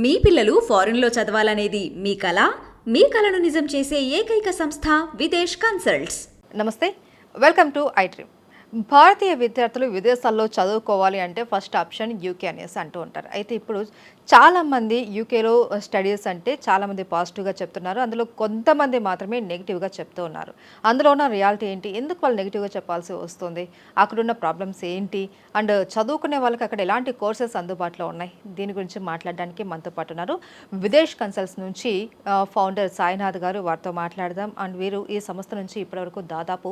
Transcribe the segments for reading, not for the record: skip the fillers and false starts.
మీ పిల్లలు ఫారెన్లో చదవాలనేది మీ కల? మీ కలను నిజం చేసే ఏకైక సంస్థ విదేశ్ కన్సల్ట్స్. నమస్తే, వెల్కమ్ టు ఐ డ్రీమ్. భారతీయ విద్యార్థులు విదేశాల్లో చదువుకోవాలి అంటే ఫస్ట్ ఆప్షన్ యూకే అనేసి అంటూ ఉంటారు. అయితే ఇప్పుడు చాలామంది యూకేలో స్టడీస్ అంటే చాలామంది పాజిటివ్గా చెప్తున్నారు. అందులో కొంతమంది మాత్రమే నెగిటివ్గా చెప్తూ ఉన్నారు. అందులో ఉన్న రియాలిటీ ఏంటి, ఎందుకు వాళ్ళు నెగిటివ్గా చెప్పాల్సి వస్తుంది, అక్కడున్న ప్రాబ్లమ్స్ ఏంటి, అండ్ చదువుకునే వాళ్ళకి అక్కడ ఎలాంటి కోర్సెస్ అందుబాటులో ఉన్నాయి, దీని గురించి మాట్లాడడానికి మనతో పాటు ఉన్నారు విదేశ్ కన్సల్ట్స్ నుంచి ఫౌండర్ సాయినాథ్ గారు. వారితో మాట్లాడదాం. అండ్ వీరు ఈ సంస్థ నుంచి ఇప్పటివరకు దాదాపు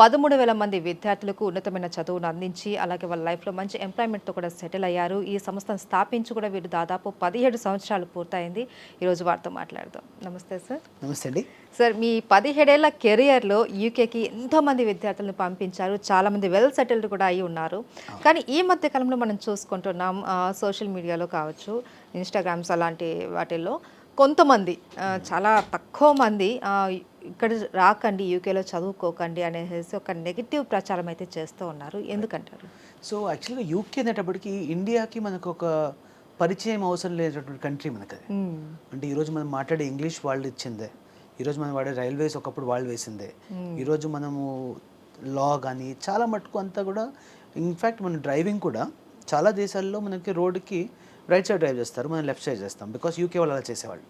13,000 మంది విద్యార్థులకు ఉన్నతమైన చదువును అందించి అలాగే వాళ్ళ లైఫ్లో మంచి ఎంప్లాయ్మెంట్తో కూడా సెటిల్ అయ్యారు. ఈ సంస్థను స్థాపించి కూడా వీరు దాదాపు 17 సంవత్సరాలు పూర్తయింది. ఈరోజు వారితో మాట్లాడదాం. నమస్తే సార్. నమస్తే అండి. సార్, మీ 17 ఏళ్ల కెరియర్లో యూకేకి ఎంతోమంది విద్యార్థులను పంపించారు, చాలామంది వెల్ సెటిల్డ్ కూడా అయి ఉన్నారు. కానీ ఈ మధ్య కాలంలో మనం చూసుకుంటున్నాం సోషల్ మీడియాలో కావచ్చు, ఇన్స్టాగ్రామ్స్ అలాంటి వాటిల్లో కొంతమంది చాలా తక్కువ మంది ఇక్కడ రాకండి, యూకేలో చదువుకోకండి అనేసి ఒక నెగిటివ్ ప్రచారం అయితే చేస్తూ ఉన్నారు. ఎందుకంటారు? సో యాక్చువల్గా యూకే అనేటప్పటికి ఇండియాకి మనకు ఒక పరిచయం అవసరం లేనటువంటి కంట్రీ మనకు అది. అంటే ఈరోజు మనం మాట్లాడే ఇంగ్లీష్ వాళ్ళు ఇచ్చిందే, ఈరోజు మనం వాడే రైల్వేస్ ఒకప్పుడు వాళ్ళు వేసిందే, ఈరోజు మనము లా కానీ చాలా మటుకు అంతా కూడా, ఇన్ఫ్యాక్ట్ మన డ్రైవింగ్ కూడా చాలా దేశాల్లో మనకి రోడ్డుకి రైట్ సైడ్ డ్రైవ్ చేస్తారు, మనం లెఫ్ట్ సైడ్ చేస్తాం, బికాస్ యూకే వాళ్ళు అలా చేసేవాళ్ళు.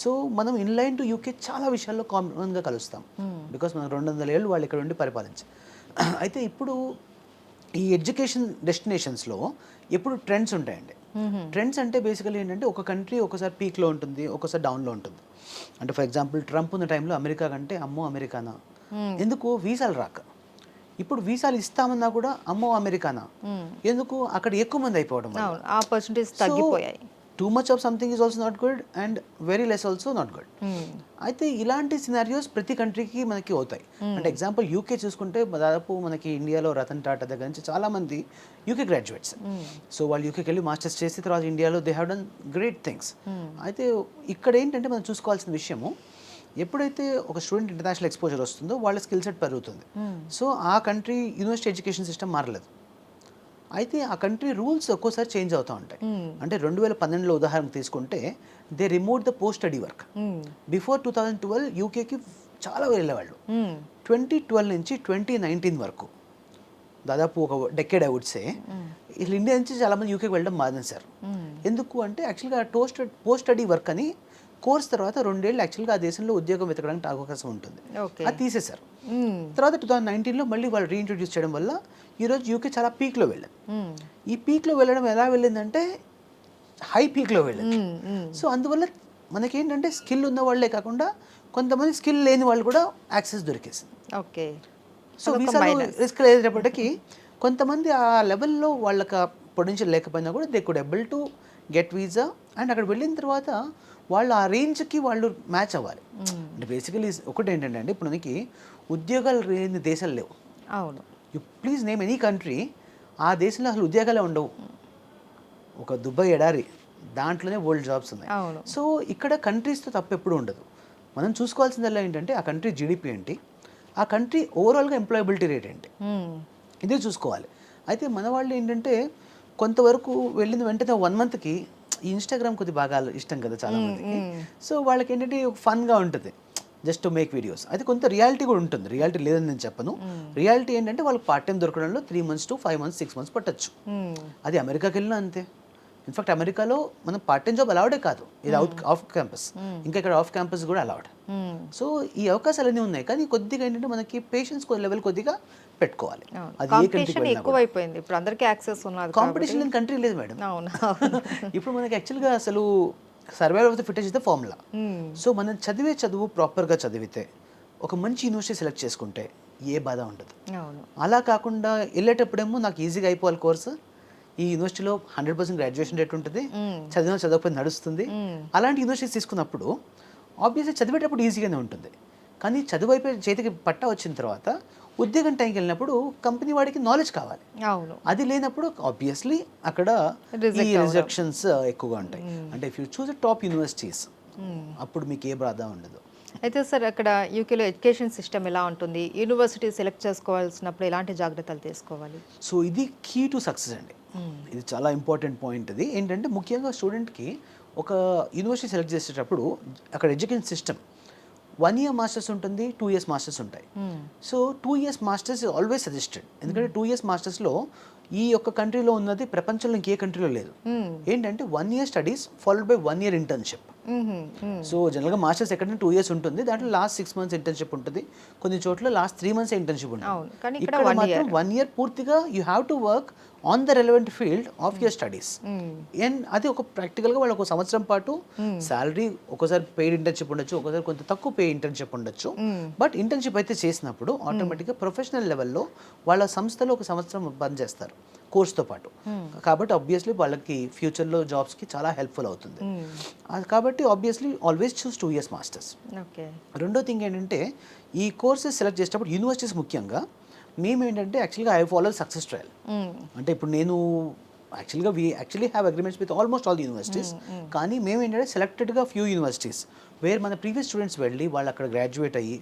సో మనం ఇన్లైన్ టు యూకే చాలా విషయాల్లో కామన్గా కలుస్తాం, బికాస్ మనం 200 ఏళ్ళు వాళ్ళు ఇక్కడ ఉండి పరిపాలించారు. అయితే ఇప్పుడు ఈ ఎడ్యుకేషన్ డెస్టినేషన్స్లో ఎప్పుడు ట్రెండ్స్ ఉంటాయండి. ట్రెండ్స్ అంటే బేసికలీ ఏంటంటే ఒక కంట్రీ ఒకసారి పీక్లో ఉంటుంది, ఒకసారి డౌన్లో ఉంటుంది. అంటే ఫర్ ఎగ్జాంపుల్ ట్రంప్ ఉన్న టైంలో అమెరికా కంటే అమ్మో అమెరికానా, ఎందుకు వీసాలు రాక. ఇప్పుడు వీసాలు ఇస్తామన్నా కూడా అమ్మో అమెరికానా, ఎందుకు అక్కడ ఎక్కువ మంది అయిపోవడం, ఆపర్చునిటీస్ తగ్గిపోయాయి. Too much of something is also not good and very less also not good. అయితే ఇలాంటి సినారియోస్ ప్రతి కంట్రీకి మనకి అవుతాయి. అంటే ఎగ్జాంపుల్ యూకే చూసుకుంటే దాదాపు మనకి ఇండియాలో రతన్ టాటా దగ్గర నుంచి చాలామంది యూకే గ్రాడ్యుయేట్స్. సో వాళ్ళు యూకేకి వెళ్ళి మాస్టర్స్ చేసి తర్వాత ఇండియాలో they have done great things. అయితే ఇక్కడ ఏంటంటే మనం చూసుకోవాల్సిన విషయము, ఎప్పుడైతే ఒక స్టూడెంట్ ఇంటర్నేషనల్ ఎక్స్పోజర్ వస్తుందో వాళ్ళ స్కిల్ సెట్ పెరుగుతుంది. సో ఆ కంట్రీ యూనివర్సిటీ ఎడ్యుకేషన్ సిస్టమ్ మారలేదు. అయితే ఆ కంట్రీ రూల్స్ ఒక్కోసారి చేంజ్ అవుతూ ఉంటాయి. అంటే 2012లో ఉదాహరణ తీసుకుంటే they remove the post study work. Before 2012 యూకేకి చాలా వెళ్ళేవాళ్ళు. 2012 నుంచి 2019 వరకు దాదాపు ఒక decade I would say India నుంచి చాలామంది యూకేకి వెళ్ళడం మానేశారు. ఎందుకు అంటే యాక్చువల్గా పోస్ట్ స్టడీ వర్క్ అని కోర్స్ తర్వాత 2 ఏళ్ళు యాక్చువల్గా ఆ దేశంలో ఉద్యోగం వెతకడానికి అవకాశం ఉంటుంది, అది తీసేశారు. తర్వాత 2019లో మళ్ళీ వాళ్ళు రీఇంట్రడ్యూస్ చేయడం వల్ల ఈరోజు యూకే చాలా పీక్లో వెళ్ళింది. ఈ పీక్లో వెళ్ళడం ఎలా వెళ్ళిందంటే హై పీక్లో వెళ్ళింది. సో అందువల్ల మనకేంటంటే స్కిల్ ఉన్న వాళ్ళే కాకుండా కొంతమంది స్కిల్ లేని వాళ్ళు కూడా యాక్సెస్ దొరికేసింది. ఓకే. సో వీసాలు రిస్క్ లేనప్పటికీ కొంతమంది ఆ లెవెల్లో వాళ్ళకి పొటెన్షియల్ లేకపోయినా కూడా they could able to get visa. And అక్కడ వెళ్ళిన తర్వాత వాళ్ళు ఆ రేంజ్కి వాళ్ళు మ్యాచ్ అవ్వాలి. అంటే బేసికలీ ఒకటి ఏంటంటే అండి, ఇప్పుడు మనకి ఉద్యోగాలు లేని దేశాలు లేవు. అవును. You please name any country, ఆ దేశంలో అసలు ఉద్యోగాలే ఉండవు. ఒక దుబాయ్ ఎడారి, దాంట్లోనే వరల్డ్ జాబ్స్ ఉన్నాయి. సో ఇక్కడ కంట్రీస్తో తప్పు ఎప్పుడు ఉండదు. మనం చూసుకోవాల్సిందల్లా ఏంటంటే ఆ కంట్రీ జీడిపి ఏంటి, ఆ కంట్రీ ఓవరాల్గా ఎంప్లాయబిలిటీ రేట్ ఏంటి, ఇదే చూసుకోవాలి. అయితే మన వాళ్ళు ఏంటంటే కొంతవరకు వెళ్ళిన వెంటనే 1 మంత్కి ఈ ఇన్స్టాగ్రామ్ కొద్ది బాగా ఇష్టం కదా చాలా మందికి. సో వాళ్ళకి ఏంటంటే ఫన్గా ఉంటుంది జస్ట్ టు మేక్ వీడియోస్. అయితే కొంత రియాలిటీ కూడా ఉంటుంది, రియాలిటీ లేదని నేను చెప్పను. రియాలిటీ ఏంటంటే వాళ్ళకి part time దొరకడంలో 3 months to 5 months 6 months పట్టచ్చు. అది అమెరికాకి వెళ్ళినా అంతే. ఇన్ఫాక్ట్ అమెరికాలో మనం పార్ట్ టైం జాబ్ అలౌడే కాదు, ఇది ఆఫ్ క్యాంపస్, ఇంకా ఇక్కడ ఆఫ్ క్యాంపస్ కూడా అలౌడ్. సో ఈ అవకాశాలు అన్నీ ఉన్నాయి, కానీ కొద్దిగా ఏంటంటే మనకి పేషెన్స్ లెవెల్ కొద్దిగా పెట్టుకోవాలి. అది ఏ కంట్రీ ఎక్కువైపోయింది, ఇప్పుడు అందరికీ యాక్సెస్ ఉన్నది, కాంపిటీషన్ లేని కంట్రీ లేదు మేడం. ఇప్పుడు మనకి యాక్చువల్గా అసలు survival of the fittest is the formula. So మనం చదువు ప్రాపర్గా చదివితే ఒక మంచి యూనివర్సిటీ సెలెక్ట్ చేసుకుంటే ఏ బాధ ఉండదు. అలా కాకుండా వెళ్ళేటప్పుడేమో నాకు ఈజీగా అయిపోవాలి కోర్సు, ఈ యూనివర్సిటీలో 100% గ్రాడ్యుయేషన్ రేట్ ఉంటుంది, చదవకపోతే నడుస్తుంది, అలాంటి యూనివర్సిటీస్ తీసుకున్నప్పుడు ఆబ్వియస్లీ చదివేటప్పుడు ఈజీగానే ఉంటుంది. కానీ చదువు అయిపోయి చేతికి పట్టా వచ్చిన తర్వాత ఉద్యోగం టైంకి వెళ్ళినప్పుడు కంపెనీ వాడికి నాలెడ్జ్ కావాలి. అది లేనప్పుడు ఆబ్వియస్లీ అక్కడ ఈ రిజెక్షన్స్ ఎక్కువగా ఉంటాయి. అంటే if you choose top universities అప్పుడు మీకు ఏ బాధ ఉండదు. అయితే సార్, అక్కడ యూకేలో ఎడ్యుకేషన్ సిస్టమ్ ఎలా ఉంటుంది, యూనివర్సిటీ సెలెక్ట్ చేసుకోవాల్సినప్పుడు ఎలాంటి జాగ్రత్తలు తీసుకోవాలి? సో ఇది కీ టు సక్సెస్ అండి. ఇది చాలా ఇంపార్టెంట్ పాయింట్. ఇది ఏంటంటే ముఖ్యంగా స్టూడెంట్కి ఒక యూనివర్సిటీ సెలెక్ట్ చేసేటప్పుడు అక్కడ ఎడ్యుకేషన్ సిస్టమ్ 1 year మాస్టర్స్ ఉంటుంది, 2 years మాస్టర్స్ ఉంటాయి. So 2 years masters always suggested. ఎందుకంటే 2 years మాస్టర్స్లో ఈ యొక్క కంట్రీలో ఉన్నది ప్రపంచంలో ఇంకే కంట్రీలో లేదు. ఏంటంటే 1 year studies followed by 1 year internship. So జనరల్గా మాస్టర్స్ ఎక్కడైనా 2 years ఉంటుంది, దాంట్లో లాస్ట్ 6 months ఇంటర్న్షిప్ ఉంటుంది, కొన్ని చోట్ల లాస్ట్ 3 months ఇంటర్న్షిప్ ఉంటుంది. ఇక్కడ మాత్రం 1 year పూర్తిగా you have to work on the relevant field of your studies. And అది ఒక ప్రాక్టికల్గా వాళ్ళు ఒక సంవత్సరం పాటు శాలరీ ఒకసారి పెయిడ్ ఇంటర్న్షిప్ ఉండొచ్చు, ఒకసారి కొంత తక్కువ పే ఇంటర్న్షిప్ ఉండొచ్చు. బట్ ఇంటర్న్షిప్ అయితే చేసినప్పుడు ఆటోమేటిక్గా ప్రొఫెషనల్ లెవెల్లో వాళ్ళ సంస్థలో ఒక సంవత్సరం పనిచేస్తారు కోర్స్తో పాటు. కాబట్టి ఆబ్వియస్లీ వాళ్ళకి ఫ్యూచర్లో జాబ్స్కి చాలా హెల్ప్ఫుల్ అవుతుంది. కాబట్టి ఆబ్వియస్లీ ఆల్వేస్ చూస్ 2 years మాస్టర్స్. రెండో థింగ్ ఏంటంటే ఈ కోర్సెస్ సెలెక్ట్ చేసేటప్పుడు యూనివర్సిటీస్ ముఖ్యంగా మేము ఏంటంటే యాక్చువల్గా ఐ ఫాలో సక్సెస్ ట్రయల్. అంటే ఇప్పుడు నేను యాక్చువల్గా actually have agreements with almost all the universities. కానీ మేము ఏంటంటే సెలెక్టెడ్గా ఫ్యూ యూనివర్సిటీస్ వేర్ మన ప్రీవియస్ స్టూడెంట్స్ వెళ్ళి వాళ్ళు అక్కడ గ్రాడ్యుయేట్ అయ్యి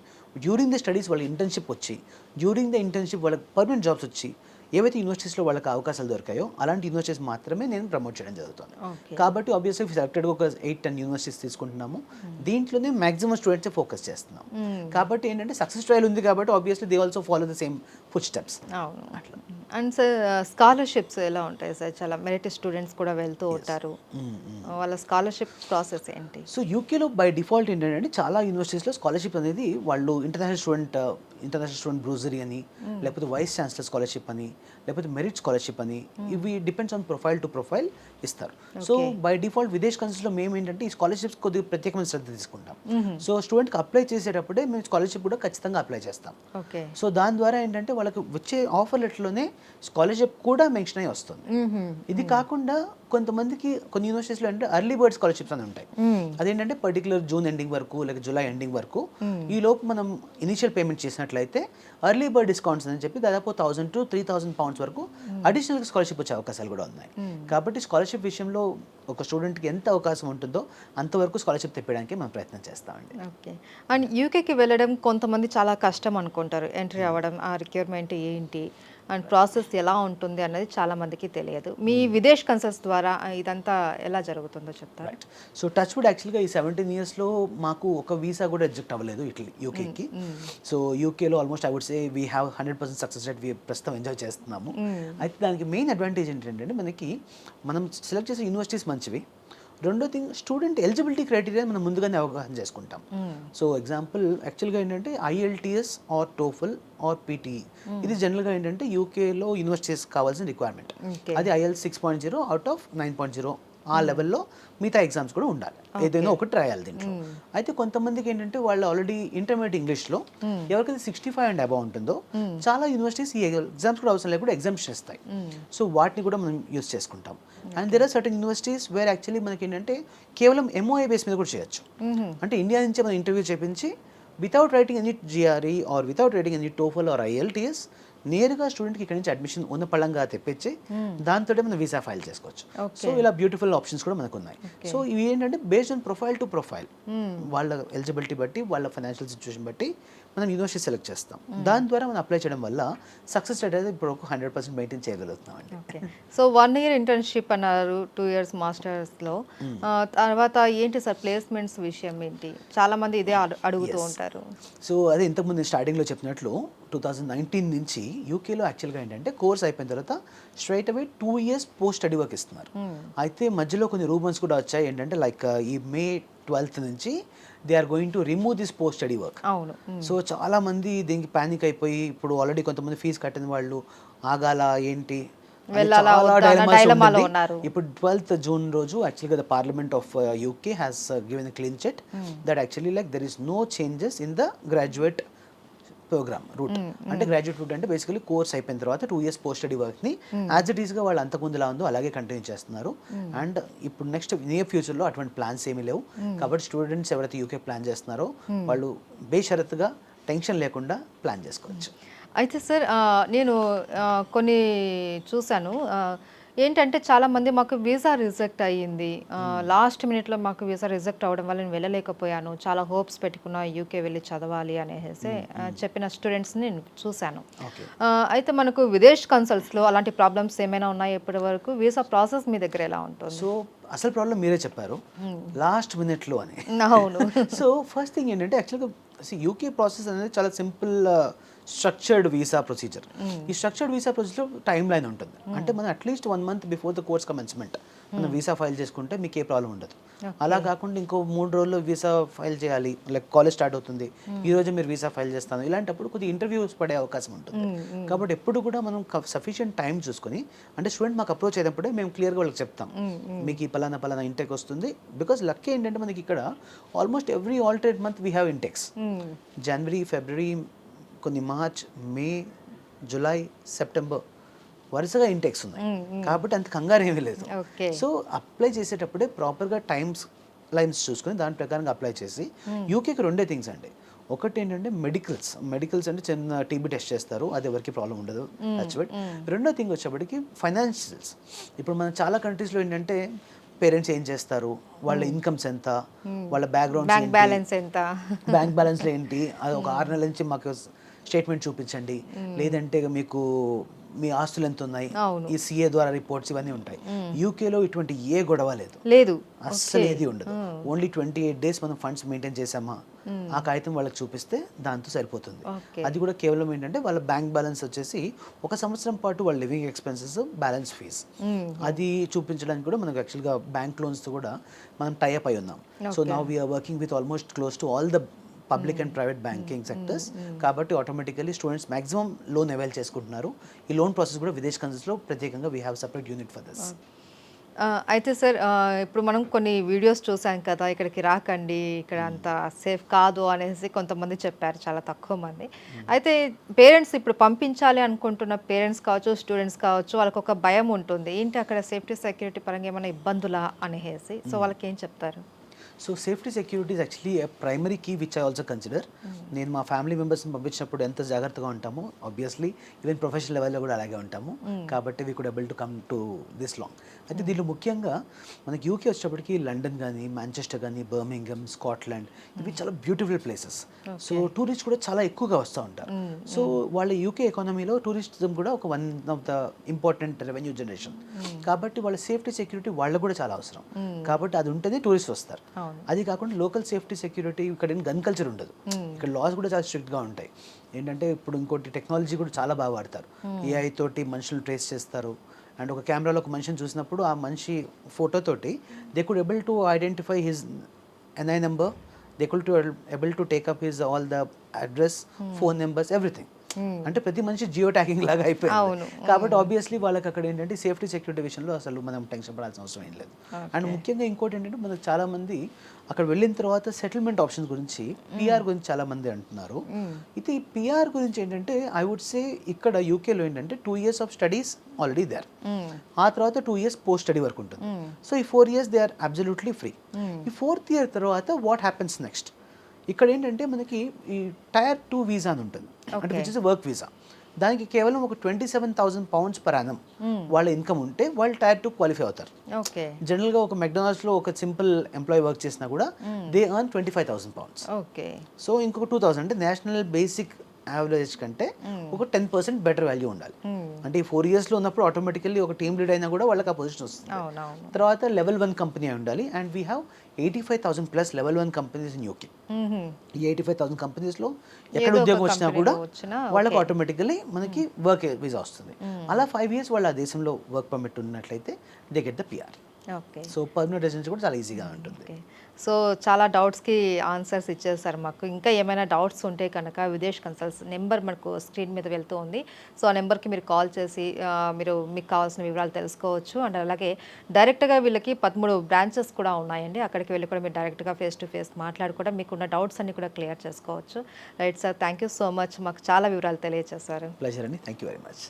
డ్యూరింగ్ ద స్టడీస్ వాళ్ళకి ఇంటర్న్షిప్ వచ్చి, డ్యూరింగ్ ద ఇంటర్న్షిప్ వాళ్ళకి పర్మనెంట్ జాబ్స్ వచ్చి, ఏవైతే యూనివర్సిటీస్లో వాళ్ళకి అవకాశాలు దొరికాయో అలాంటి యూనివర్సిటీస్ మాత్రమే నేను ప్రమోట్ చేయడం జరుగుతుంది. కాబట్టి ఆబ్వియస్లీ సెలెక్టెడ్గా ఒక 8-10 యూనివర్సిటీస్ తీసుకుంటున్నాము. దీంట్లోనే మ్యాక్సిమం స్టూడెంట్స్ ఫోకస్ చేస్తున్నాం. కాబట్టి ఏంటంటే సక్సెస్ ట్రయల్ ఉంది కాబట్టి obviously they also follow the same foot steps. అట్లా. అండ్ సార్ స్కాలర్షిప్స్ ఎలా ఉంటాయి సార్? చాలా మెరిట్ స్టూడెంట్స్ కూడా వెళ్తూ ఉంటారు, వాళ్ళ స్కాలర్షిప్ ప్రాసెస్ ఏంటి? సో యూకేలో బై డిఫాల్ట్ ఏంటంటే చాలా యూనివర్సిటీస్లో స్కాలర్షిప్ అనేది వాళ్ళు ఇంటర్నేషనల్ స్టూడెంట్ బ్రూజరీ అని, లేకపోతే వైస్ ఛాన్సలర్ స్కాలర్షిప్ అని, లేకపోతే మెరిట్ స్కాలర్షిప్ అని, ఇవి depends on profile to profile ఇస్తారు. సో బై డిఫాల్ట్ విదేశ్ కన్సల్స్లో మేము ఏంటంటే ఈ స్కాలర్షిప్స్ కొద్దిగా ప్రత్యేకమైన శ్రద్ధ తీసుకుంటాం. సో స్టూడెంట్కి అప్లై చేసేటప్పుడే మేము స్కాలర్షిప్ కూడా ఖచ్చితంగా అప్లై చేస్తాం. సో దాని ద్వారా ఏంటంటే వాళ్ళకి వచ్చే ఆఫర్ లెటర్లోనే స్కాలర్షిప్ కూడా మెన్షన్ అయ్యి వస్తుంది. ఇది కాకుండా కొంతమందికి కొన్ని యూనివర్సిటీస్లో అంటే ఎర్లీ బర్డ్ స్కాలర్షిప్స్ అని ఉంటాయి. అదేంటంటే పర్టికులర్ జూన్ ఎండింగ్ వరకు లేక జూలై ఎండింగ్ వరకు ఈ లోపు మనం ఇనిషియల్ పేమెంట్ చేసినట్లయితే ఎర్లీ బర్డ్ డిస్కౌంట్స్ అని చెప్పి దాదాపు 1,000 to 3,000 pounds వరకు అడిషనల్ స్కాలర్షిప్ వచ్చే అవకాశాలు కూడా ఉన్నాయి. కాబట్టి స్కాలర్షిప్ విషయంలో ఒక స్టూడెంట్కి ఎంత అవకాశం ఉంటుందో అంతవరకు స్కాలర్షిప్ తెప్పడానికి మనం ప్రయత్నం చేస్తామండి. ఓకే. అండ్ యూకేకి వెళ్ళడం కొంతమంది చాలా కష్టం అనుకుంటారు, ఎంట్రీ అవ్వడం, ఆ రిక్వైర్మెంట్ ఏంటి అండ్ ప్రాసెస్ ఎలా ఉంటుంది అన్నది చాలా మందికి తెలియదు. మీ విదేశ్ కన్సల్స్ ద్వారా ఇదంతా ఎలా జరుగుతుందో చెప్తారు. సో టచ్ వుడ్ యాక్చువల్గా ఈ 17 yearsలో మాకు ఒక వీసా కూడా రిజెక్ట్ అవ్వలేదు యూకేకి. సో యూకేలో almost I would say we have 100% success rate ప్రస్తుతం ఎంజాయ్ చేస్తున్నాము. అయితే దానికి మెయిన్ అడ్వాంటేజ్ ఏంటంటే మనం సెలెక్ట్ చేసే యూనివర్సిటీస్ మంచివి. రెండో థింగ్ స్టూడెంట్ ఎలిజిబిలిటీ క్రైటీరియా మనం ముందుగానే అవగాహన చేసుకుంటాం. సో ఎగ్జాంపుల్ యాక్చువల్గా ఏంటంటే IELTS or TOEFL or PTE ఇది జనరల్గా ఏంటంటే యూకేలో యూనివర్సిటీస్ కావాల్సిన రిక్వైర్మెంట్. అది IELTS 6.0 అవుట్ ఆఫ్ 9.0 ఆ లెవెల్లో మిగతా ఎగ్జామ్స్ కూడా ఉండాలి, ఏదైనా ఒకటి రాయాలి దీంట్లో. అయితే కొంతమందికి ఏంటంటే వాళ్ళు ఆల్రెడీ ఇంటర్మీడియట్ ఇంగ్లీష్లో ఎవరికైతే 65 and above ఉంటుందో చాలా యూనివర్సిటీస్ ఈ ఎగ్జామ్స్ కూడా అవసరం లేకుండా ఎగ్జామ్షన్ ఇస్తాయి. సో వాటిని కూడా మనం యూస్ చేసుకుంటాం. And there are certain universities where actually మనకి ఏంటంటే కేవలం MOA బేస్ మీద కూడా చేయొచ్చు. అంటే ఇండియా నుంచి మనం ఇంటర్వ్యూ చేపించి without writing any GRE or without writing any TOEFL or IELTS నేరుగా స్టూడెంట్కి ఇక్కడ నుంచి అడ్మిషన్ ఉన్న పళ్ళంగా తెప్పించి దాంతో మనం వీసా ఫైల్ చేసుకోవచ్చు. సో ఇలా బ్యూటిఫుల్ ఆప్షన్స్ కూడా మనకు ఉన్నాయి. సో ఇవి ఏంటంటే based on profile to profile వాళ్ళ ఎలిజిబిలిటీ బట్టి వాళ్ళ ఫైనాన్షియల్ సిచ్యువేషన్ బట్టి మనం యూనివర్సిటీ సెలెక్ట్ చేస్తాం. దాని ద్వారా మనం అప్లై చేయడం వల్ల సక్సెస్ రేట్ అయితే ఇప్పుడు 100% మెయింటైన్ చేయగలుగుతున్నాం అండి. ఓకే. సో 1 year ఇంటర్న్షిప్ అన్నారు, 2 years మాస్టర్స్లో. తర్వాత ఏంటి సార్ ప్లేస్మెంట్స్ విషయం ఏంటి? చాలా మంది ఇదే అడుగుతూ ఉంటారు. సో అదే ఇంతకుముందు స్టార్టింగ్లో చెప్పినట్లు 2019 నుంచి యూకేలో యాక్చువల్గా ఏంటంటే కోర్స్ అయిపోయిన తర్వాత స్ట్రైట్ అవే 2 years పోస్ట్ స్టడీ వర్క్ ఇస్తున్నారు. అయితే మధ్యలో కొన్ని రూమర్స్ కూడా వచ్చాయి ఏంటంటే లైక్ ఈ May 12th నుంచి they are going to remove this post study work. అవును. సో చాలా మంది దీనికి ప్యానిక్ అయిపోయి ఇప్పుడు ఆల్రెడీ కొంతమంది ఫీజు కట్టిన వాళ్ళు ఆగాల ఏంటి ఇప్పుడు 12th June రోజు యాక్చువల్గా the parliament of UK has given a clean chit that actually like there is no changes in the graduate program route. అంటే గ్రాడ్యుయేట్ రూట్ అంటే బేసికలీ కోర్స్ అయిపోయిన తర్వాత 2 years పోస్ట్ స్టడీ వర్క్ని యాజ్ ఇట్ ఈస్గా వాళ్ళు అంతకుముందు ఎలా ఉందో అలాగే కంటిన్యూ చేస్తున్నారు. అండ్ ఇప్పుడు నెక్స్ట్ నియర్ ఫ్యూచర్లో అటువంటి ప్లాన్స్ ఏమీ లేవు. కాబట్టి స్టూడెంట్స్ ఎవరైతే యూకే ప్లాన్ చేస్తున్నారో వాళ్ళు బేషరతుగా టెన్షన్ లేకుండా ప్లాన్ చేసుకోవచ్చు. అయితే సార్ నేను కొన్ని చూశాను, ఏంటంటే చాలామంది మాకు వీసా రిజెక్ట్ అయ్యింది, లాస్ట్ మినిట్లో మాకు వీసా రిజెక్ట్ అవ్వడం వల్ల నేను వెళ్ళలేకపోయాను, చాలా హోప్స్ పెట్టుకున్నా యూకే వెళ్ళి చదవాలి అనేసి చెప్పిన స్టూడెంట్స్ని నేను చూశాను. ఓకే. అయితే మనకు విదేశ్ కన్సల్ట్స్లో అలాంటి ప్రాబ్లమ్స్ ఏమైనా ఉన్నాయి ఇప్పటి వరకు? వీసా ప్రాసెస్ మీ దగ్గర ఎలా ఉంటుంది? సో అసలు ప్రాబ్లం మీరే చెప్పారు, లాస్ట్ మినిట్లో అని. అవును. సో ఫస్ట్ థింగ్ ఏంటంటే యాక్చువల్గా యూకే ప్రాసెస్ అనేది చాలా సింపుల్ స్ట్రక్చర్డ్ వీసా ప్రొసీజర్. ఈ structured visa procedure time line ఉంటుంది. అంటే మనం at least 1 month before the course commencement మనం వీసా ఫైల్ చేసుకుంటే మీకు ఏ ప్రాబ్లం ఉండదు. అలా కాకుండా ఇంకో 3 రోజుల్లో వీసా ఫైల్ చేయాలి, లైక్ కాలేజ్ స్టార్ట్ అవుతుంది, ఈ రోజు మీరు వీసా ఫైల్ చేస్తాను, ఇలాంటప్పుడు కొద్దిగా ఇంటర్వ్యూస్ పడే అవకాశం ఉంటుంది. కాబట్టి ఎప్పుడు కూడా మనం సఫిషియెంట్ టైం చూసుకొని, అంటే స్టూడెంట్ మాకు అప్రోచ్ అయినప్పుడే మేము క్లియర్గా వాళ్ళకి చెప్తాం మీకు ఈ పలానా ఇంటెక్ వస్తుంది. బికాస్ లక్కీ ఏంటంటే మనకి ఇక్కడ almost every alternate month we have intakes. January, February, కొన్ని మార్చ్, మే, జూలై, సెప్టెంబర్ వరుసగా ఇంటెక్స్ ఉన్నాయి. కాబట్టి అంత కంగారు ఏమీ లేదు. సో అప్లై చేసేటప్పుడే ప్రాపర్గా టైమ్స్ లైన్స్ చూసుకొని దాని ప్రకారంగా అప్లై చేసి, యూకేకి 2 థింగ్స్ అండి. ఒకటి ఏంటంటే మెడికల్స్ అంటే చిన్న టీబీ టెస్ట్ చేస్తారు, అది ఎవరికి ప్రాబ్లం ఉండదు, రెండో థింగ్ వచ్చేప్పటికి ఫైనాన్షియల్స్. ఇప్పుడు మన చాలా కంట్రీస్లో ఏంటంటే పేరెంట్స్ ఏం చేస్తారు, వాళ్ళ ఇన్కమ్స్ ఎంత, వాళ్ళ బ్యాక్ బ్యాలెన్స్ ఎంత, బ్యాంక్ బ్యాలెన్స్లో ఏంటి, అది ఒక 6 నెలల నుంచి మాకు స్టేట్మెంట్ చూపించండి, లేదంటే మీకు మీ ఆస్తులు ఎంత ఉన్నాయి, ఈ సిఏ ద్వారా రిపోర్ట్స్ ఇవన్నీ ఉంటాయి. యూకేలో ఇటువంటి ఏ గొడవ లేదు, అస్సలు ఏది ఉండదు. ఓన్లీ 28 days మనం ఫండ్స్ మెయింటైన్ చేసామా, ఆ కాగితం వాళ్ళకి చూపిస్తే దాంతో సరిపోతుంది. అది కూడా కేవలం ఏంటంటే వాళ్ళ బ్యాంక్ బ్యాలెన్స్ వచ్చేసి 1 సంవత్సరం పాటు వాళ్ళ లివింగ్ ఎక్స్పెన్సెస్, బ్యాలెన్స్ ఫీజ్ అది చూపించడానికి కూడా మనకు యాక్చువల్గా బ్యాంక్ లోన్స్తో కూడా మనం టైఅప్ అయి ఉన్నాం. So now we are working with almost close to all the public and private banking sectors. కాబట్టి automatically students maximum loan avail చేసుకుంటున్నారు. ఈ లోన్ ప్రాసెస్ కూడా విదేశ్ కన్సల్ట్స్లో ప్రత్యేకంగా we have separate unit for this. అయితే సార్, ఇప్పుడు మనం కొన్ని వీడియోస్ చూసాం కదా, ఇక్కడికి రాకండి, ఇక్కడ అంత సేఫ్ కాదు అనేసి కొంతమంది చెప్పారు, చాలా తక్కువ మంది. అయితే పేరెంట్స్ ఇప్పుడు పంపించాలి అనుకుంటున్న పేరెంట్స్ కావచ్చు, స్టూడెంట్స్ కావచ్చు, వాళ్ళకి ఒక భయం ఉంటుంది, ఏంటి అక్కడ సేఫ్టీ సెక్యూరిటీ పరంగా ఏమైనా ఇబ్బందులా అనేసి. సో వాళ్ళకి ఏం చెప్తారు? So safety security is actually a primary key which I also consider. నేను మా ఫ్యామిలీ మెంబర్స్ని పంపించినప్పుడు ఎంత జాగ్రత్తగా ఉంటామో, ఆబ్వియస్లీ ఈవెన్ ప్రొఫెషనల్ లెవెల్లో కూడా అలాగే ఉంటాము. కాబట్టి we could able to come to this long. అయితే దీనిలో ముఖ్యంగా మనకి యూకే వచ్చేటప్పటికి లండన్ కానీ, మాంచెస్టర్ కానీ, బర్మింగమ్, స్కాట్లాండ్, ఇవి చాలా బ్యూటిఫుల్ ప్లేసెస్. సో టూరిస్ట్ కూడా చాలా ఎక్కువగా వస్తూ ఉంటారు. సో వాళ్ళ యూకే ఎకానమీలో టూరిస్టిజం కూడా ఒక one of the important revenue generation. కాబట్టి వాళ్ళ సేఫ్టీ సెక్యూరిటీ వాళ్ళకు కూడా చాలా అవసరం. కాబట్టి అది ఉంటేనే టూరిస్ట్ వస్తారు. అది కాకుండా లోకల్ సేఫ్టీ సెక్యూరిటీ, ఇక్కడ గన్ కల్చర్ ఉండదు. ఇక్కడ లాస్ కూడా చాలా స్ట్రిక్ట్గా ఉంటాయి. ఏంటంటే ఇప్పుడు ఇంకోటి టెక్నాలజీ కూడా చాలా బాగా వాడతారు. ఏఐ తోటి మనుషులు ట్రేస్ చేస్తారు. అండ్ ఒక కెమెరాలో ఒక మనిషిని చూసినప్పుడు ఆ మనిషి ఫోటోతోటి they could able to identify his NI number, they could able to take up his all the address, phone numbers, everything. అంటే ప్రతి మనిషి జియో ట్యాగింగ్ లాగా అయిపోయింది. కాబట్టి ఆబ్వియస్లీ వాళ్ళకి అక్కడ ఏంటంటే సేఫ్టీ సెక్యూరిటీ విషయంలో అసలు మనం టెన్షన్ పడాల్సిన అవసరం ఏం లేదు. అండ్ ముఖ్యంగా ఇంకోటి ఏంటంటే మనకు చాలా మంది అక్కడ వెళ్ళిన తర్వాత సెటిల్మెంట్ ఆప్షన్స్ గురించి, పిఆర్ గురించి చాలా మంది అంటున్నారు. అయితే ఈ పిఆర్ గురించి ఏంటంటే ఐ వుడ్ సే ఇక్కడ యూకేలో ఏంటంటే 2 years of studies already there, ఆ తర్వాత 2 years పోస్ట్ స్టడీ వరకు ఉంటుంది. సో ఈ 4 years they are absolutely free. ఈ 4th year తర్వాత వాట్ హ్యాపెన్స్ నెక్స్ట్, ఇక్కడ ఏంటంటే మనకి ఈ Tier 2 వీసా అని ఉంటుంది, అంటే విచ్ ఇస్ వర్క్ వీసా. దానికి కేవలం ఒక 27,000 pounds per annum వాళ్ళ ఇన్కమ్ ఉంటే వాళ్ళు Tier 2 క్వాలిఫై అవుతారు. జనరల్గా ఒక మెక్డొనాల్డ్స్లో ఒక సింపుల్ ఎంప్లాయీ వర్క్ చేసినా కూడా దే ఎర్న్ 25,000 pounds. సో ఇంకొక 2,000 అంటే నేషనల్ బేసిక్ యావరేజ్ కంటే ఒక 10% బెటర్ వాల్యూ ఉండాలి. అంటే ఈ 4 yearsలో ఉన్నప్పుడు ఆటోమేటికల్లీ ఒక టీమ్ లీడ్ అయినా కూడా వాళ్ళకి ఆ పొజిషన్ వస్తుంది. తర్వాత లెవెల్ 1 కంపెనీ అయి ఉండాలి. And we have 85,000 plus level 1 companies in UK. ఈ 85,000 కంపెనీస్లో ఎక్కడ ఉద్యోగం వచ్చినా కూడా వాళ్ళకి ఆటోమేటికల్లీ మనకి వర్క్ వీసా వస్తుంది. అలా 5 years వాళ్ళు ఆ దేశంలో వర్క్ పర్మిట్ ఉన్నట్లయితే they get the PR. So permanent residency కూడా చాలా ఈజీగా ఉంటుంది. సో చాలా డౌట్స్కి ఆన్సర్స్ ఇచ్చేసారు మాకు. ఇంకా ఏమైనా డౌట్స్ ఉంటే కనుక విదేశ్ కన్సల్ట్స్ నెంబర్ మనకు స్క్రీన్ మీద వెళ్తూ ఉంది. సో ఆ నెంబర్కి మీరు కాల్ చేసి మీరు మీకు కావాల్సిన వివరాలు తెలుసుకోవచ్చు. అండ్ అలాగే డైరెక్ట్గా వీళ్ళకి 13 బ్రాంచెస్ కూడా ఉన్నాయండి. అక్కడికి వెళ్ళి కూడా మీరు డైరెక్ట్గా ఫేస్ టు ఫేస్ మాట్లాడి కూడా మీకున్న డౌట్స్ అన్ని కూడా క్లియర్ చేసుకోవచ్చు. Right sir, thank you so much, మాకు చాలా వివరాలు తెలియజేశారు. ప్లెజర్ అండి, థ్యాంక్ యూ వెరీ మచ్.